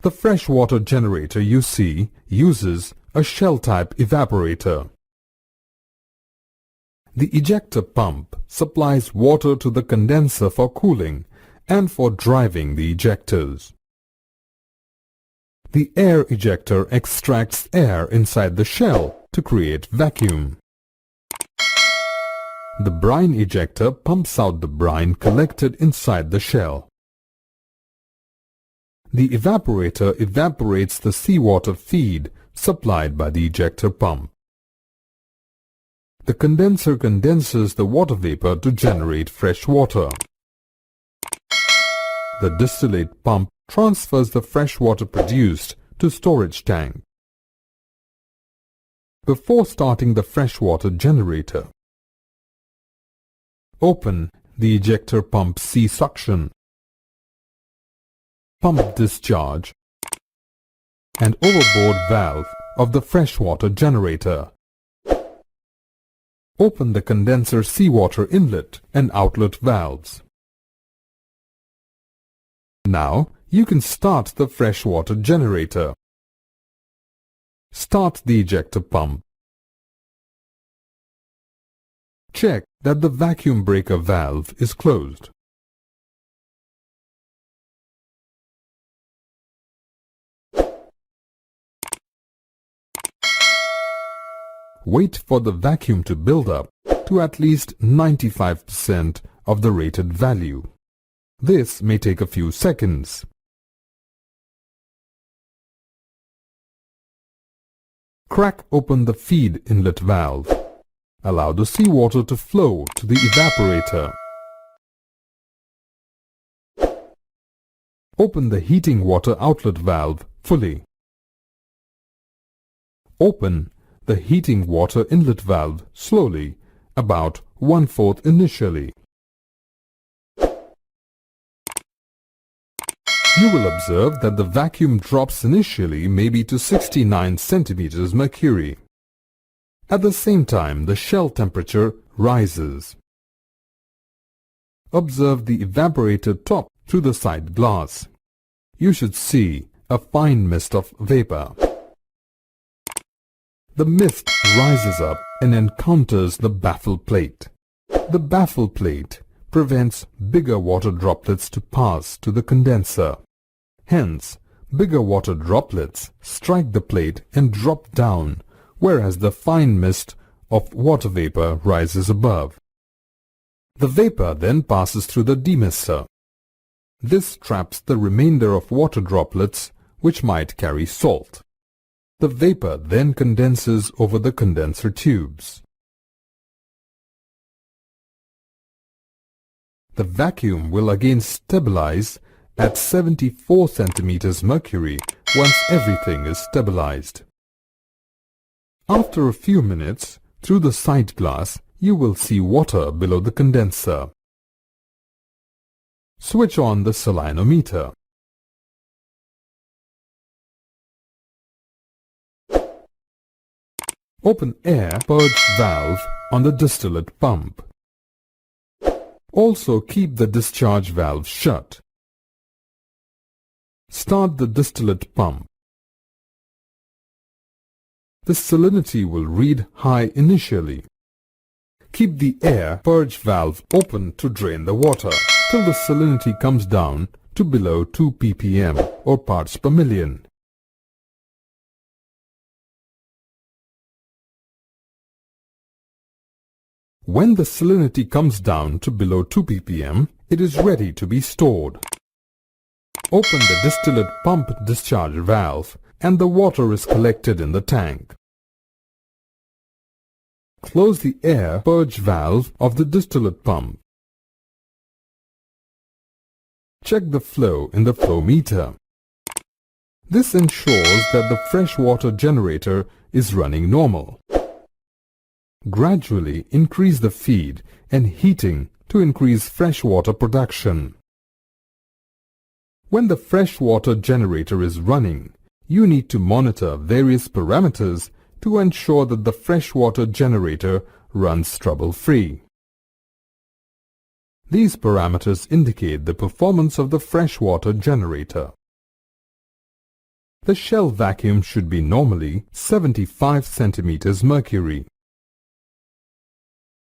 The freshwater generator you see uses a shell-type evaporator. The ejector pump supplies water to the condenser for cooling and for driving the ejectors. The air ejector extracts air inside the shell to create vacuum. The brine ejector pumps out the brine collected inside the shell. The evaporator evaporates the seawater feed supplied by the ejector pump. The condenser condenses the water vapor to generate fresh water. The distillate pump transfers the fresh water produced to storage tank. Before starting the freshwater generator, open the ejector pump C-suction, pump discharge, and overboard valve of the freshwater generator. Open the condenser seawater inlet and outlet valves. Now you can start the freshwater generator. Start the ejector pump. Check that the vacuum breaker valve is closed. Wait for the vacuum to build up to at least 95% of the rated value. This may take a few seconds. Crack open the feed inlet valve. Allow the seawater to flow to the evaporator. Open the heating water outlet valve fully. Open the heating water inlet valve slowly, about 1/4 initially. You will observe that the vacuum drops initially maybe to 69 centimeters mercury. At the same time, the shell temperature rises. Observe the evaporator top through the side glass. You should see a fine mist of vapor. The mist rises up and encounters the baffle plate. The baffle plate prevents bigger water droplets to pass to the condenser. Hence, bigger water droplets strike the plate and drop down, whereas the fine mist of water vapor rises above. The vapor then passes through the demister. This traps the remainder of water droplets which might carry salt. The vapor then condenses over the condenser tubes. The vacuum will again stabilize at 74 centimeters mercury once everything is stabilized. After a few minutes, through the side glass, you will see water below the condenser. Switch on the salinometer. Open air purge valve on the distillate pump. Also keep the discharge valve shut. Start the distillate pump. The salinity will read high initially. Keep the air purge valve open to drain the water till the salinity comes down to below 2 ppm or parts per million. When the salinity comes down to below 2 ppm, it is ready to be stored. Open the distillate pump discharge valve and the water is collected in the tank. Close the air purge valve of the distillate pump. Check the flow in the flow meter. This ensures that the freshwater generator is running normal. Gradually increase the feed and heating to increase freshwater production. When the freshwater generator is running, you need to monitor various parameters to ensure that the freshwater generator runs trouble-free. These parameters indicate the performance of the freshwater generator. The shell vacuum should be normally 75 centimeters mercury.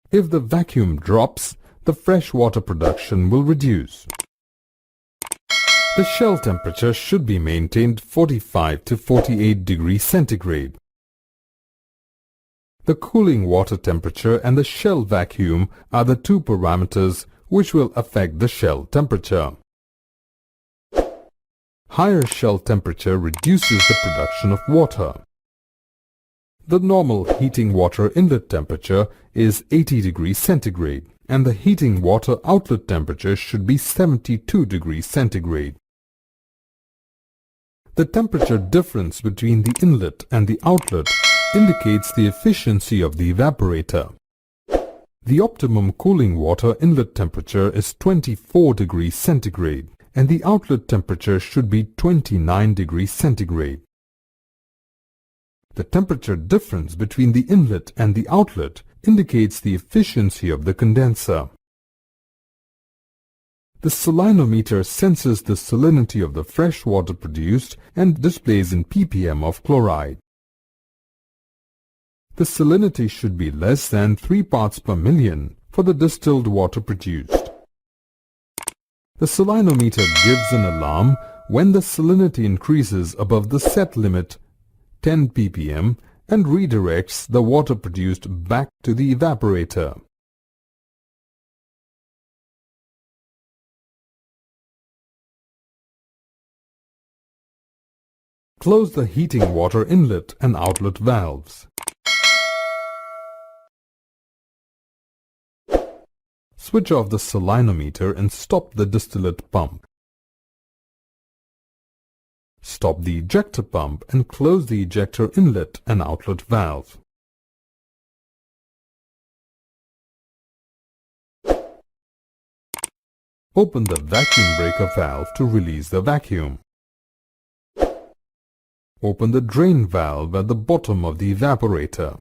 If the vacuum drops, the fresh water production will reduce. The shell temperature should be maintained 45 to 48 degrees centigrade. The cooling water temperature and the shell vacuum are the two parameters which will affect the shell temperature. Higher shell temperature reduces the production of water. The normal heating water inlet temperature is 80 degrees centigrade and the heating water outlet temperature should be 72 degrees centigrade. The temperature difference between the inlet and the outlet indicates the efficiency of the evaporator. The optimum cooling water inlet temperature is 24 degrees centigrade and the outlet temperature should be 29 degrees centigrade. The temperature difference between the inlet and the outlet indicates the efficiency of the condenser. The salinometer senses the salinity of the fresh water produced and displays in ppm of chloride. The salinity should be less than 3 parts per million for the distilled water produced. The salinometer gives an alarm when the salinity increases above the set limit 10 ppm and redirects the water produced back to the evaporator. Close the heating water inlet and outlet valves. Switch off the salinometer and stop the distillate pump. Stop the ejector pump and close the ejector inlet and outlet valve. Open the vacuum breaker valve to release the vacuum. Open the drain valve at the bottom of the evaporator.